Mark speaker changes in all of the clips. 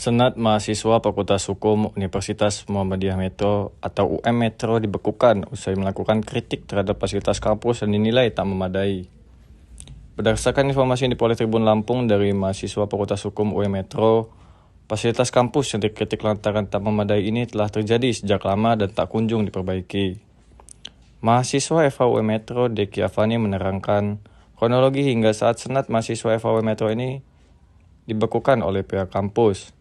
Speaker 1: Senat Mahasiswa Fakultas Hukum Universitas Muhammadiyah Metro atau UM Metro dibekukan usai melakukan kritik terhadap fasilitas kampus dan dinilai tak memadai. Berdasarkan informasi yang diperoleh Tribun Lampung dari mahasiswa Fakultas Hukum UM Metro, fasilitas kampus yang dikritik lantaran tak memadai ini telah terjadi sejak lama dan tak kunjung diperbaiki. Mahasiswa FHUM Metro Deki Avani menerangkan kronologi hingga saat Senat Mahasiswa FHUM Metro ini dibekukan oleh pihak kampus.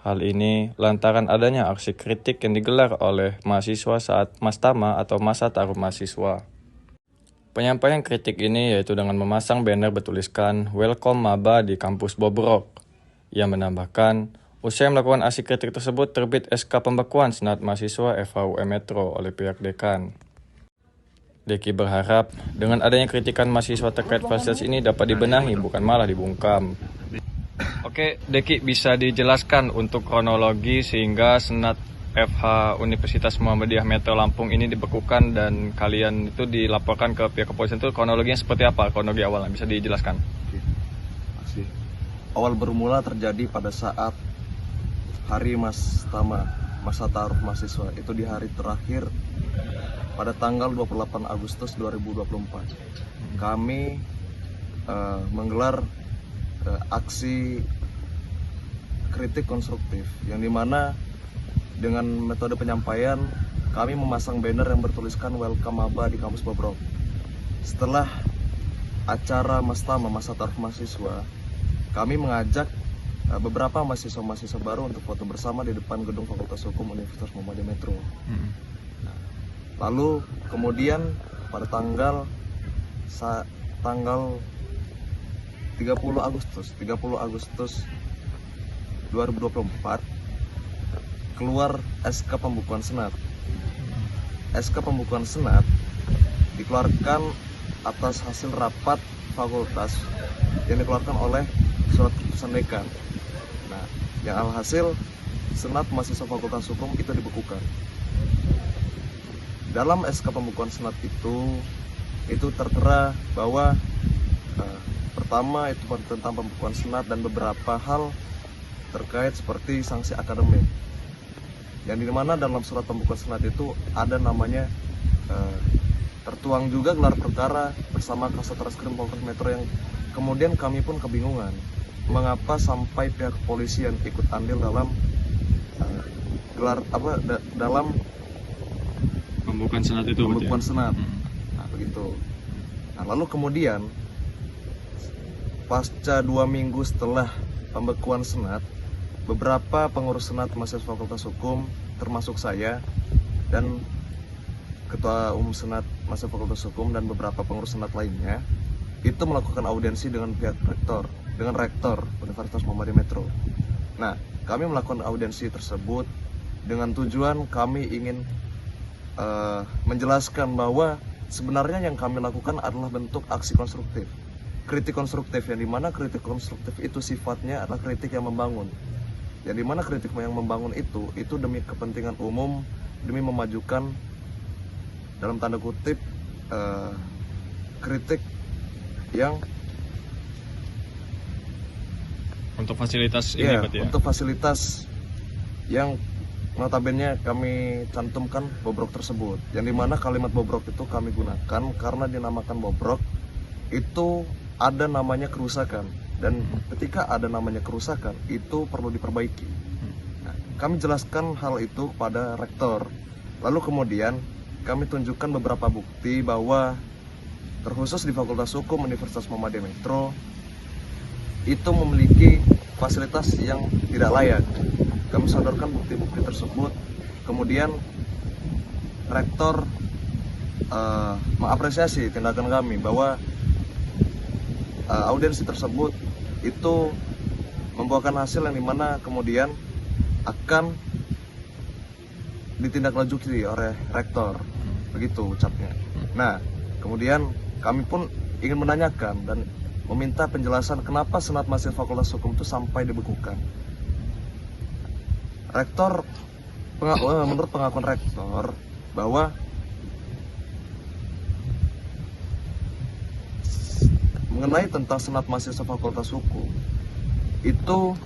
Speaker 1: Hal ini lantaran adanya aksi kritik yang digelar oleh mahasiswa saat Mastama atau masa taruh mahasiswa. Penyampaian kritik ini yaitu dengan memasang banner bertuliskan Welcome Maba di kampus Bobrok. Ia menambahkan, usai melakukan aksi kritik tersebut terbit SK pembekuan Senat Mahasiswa FHUM Metro oleh pihak dekan. Deki berharap dengan adanya kritikan mahasiswa terkait fasilitas ini dapat dibenahi bukan malah dibungkam. Oke, Deki, bisa dijelaskan untuk kronologi sehingga Senat FH Universitas Muhammadiyah Metro Lampung ini dibekukan dan kalian itu dilaporkan ke pihak kepolisian, itu kronologinya seperti apa? Kronologi awalnya bisa dijelaskan?
Speaker 2: Oke, masih. Awal bermula terjadi pada saat hari masa taruh mahasiswa, itu di hari terakhir pada tanggal 28 Agustus 2024. Kami menggelar aksi kritik konstruktif yang dimana dengan metode penyampaian kami memasang banner yang bertuliskan Welcome Maba di kampus Bobrok. Setelah acara Mastama masa taruh mahasiswa, kami mengajak beberapa mahasiswa baru untuk foto bersama di depan gedung Fakultas Hukum Universitas Muhammadiyah Metro. Lalu kemudian pada tanggal 30 Agustus 2024 keluar SK pembukuan Senat. SK pembukuan Senat dikeluarkan atas hasil rapat fakultas yang dikeluarkan oleh surat keputusan dekan. Nah, yang alhasil Senat Mahasiswa Fakultas Hukum itu dibekukan. Dalam SK pembukuan Senat itu tertera bahwa pertama itu tentang pembukuan Senat dan beberapa hal terkait seperti sanksi akademik. Yang dimana dalam surat pembukuan Senat itu ada namanya tertuang juga gelar perkara bersama Kasat Reskrim Polres Metro yang kemudian kami pun kebingungan mengapa sampai pihak kepolisian ikut andil dalam dalam
Speaker 1: Pembukuan Senat itu.
Speaker 2: Pembukuan Senat. Nah, begitu. Nah, lalu kemudian pasca 2 minggu setelah pembekuan Senat, beberapa pengurus Senat mahasiswa Fakultas Hukum, termasuk saya dan Ketua Umum Senat mahasiswa Fakultas Hukum dan beberapa pengurus Senat lainnya, itu melakukan audiensi dengan pihak rektor Universitas Muhammadiyah Metro. Nah, kami melakukan audiensi tersebut dengan tujuan kami ingin menjelaskan bahwa sebenarnya yang kami lakukan adalah bentuk aksi konstruktif. Kritik konstruktif yang dimana kritik konstruktif itu sifatnya adalah kritik yang membangun. Yang dimana kritik yang membangun itu demi kepentingan umum, demi memajukan dalam tanda kutip kritik yang
Speaker 1: untuk fasilitas ini berarti ya?
Speaker 2: Untuk fasilitas yang notabene kami cantumkan Bobrok tersebut. Yang dimana kalimat Bobrok itu kami gunakan karena dinamakan Bobrok itu ada namanya kerusakan, dan ketika ada namanya kerusakan itu perlu diperbaiki. Nah, kami jelaskan hal itu kepada rektor. Lalu kemudian kami tunjukkan beberapa bukti bahwa terkhusus di Fakultas Hukum Universitas Muhammadiyah Metro itu memiliki fasilitas yang tidak layak. Kami sodorkan bukti-bukti tersebut. Kemudian rektor mengapresiasi tindakan kami bahwa audiensi tersebut itu membuahkan hasil yang dimana kemudian akan ditindaklanjuti oleh rektor, begitu ucapnya. Nah, kemudian kami pun ingin menanyakan dan meminta penjelasan kenapa Senat Mahasiswa Fakultas Hukum itu sampai dibekukan. Menurut pengakuan rektor bahwa mengenai tentang Senat Mahasiswa Fakultas Hukum itu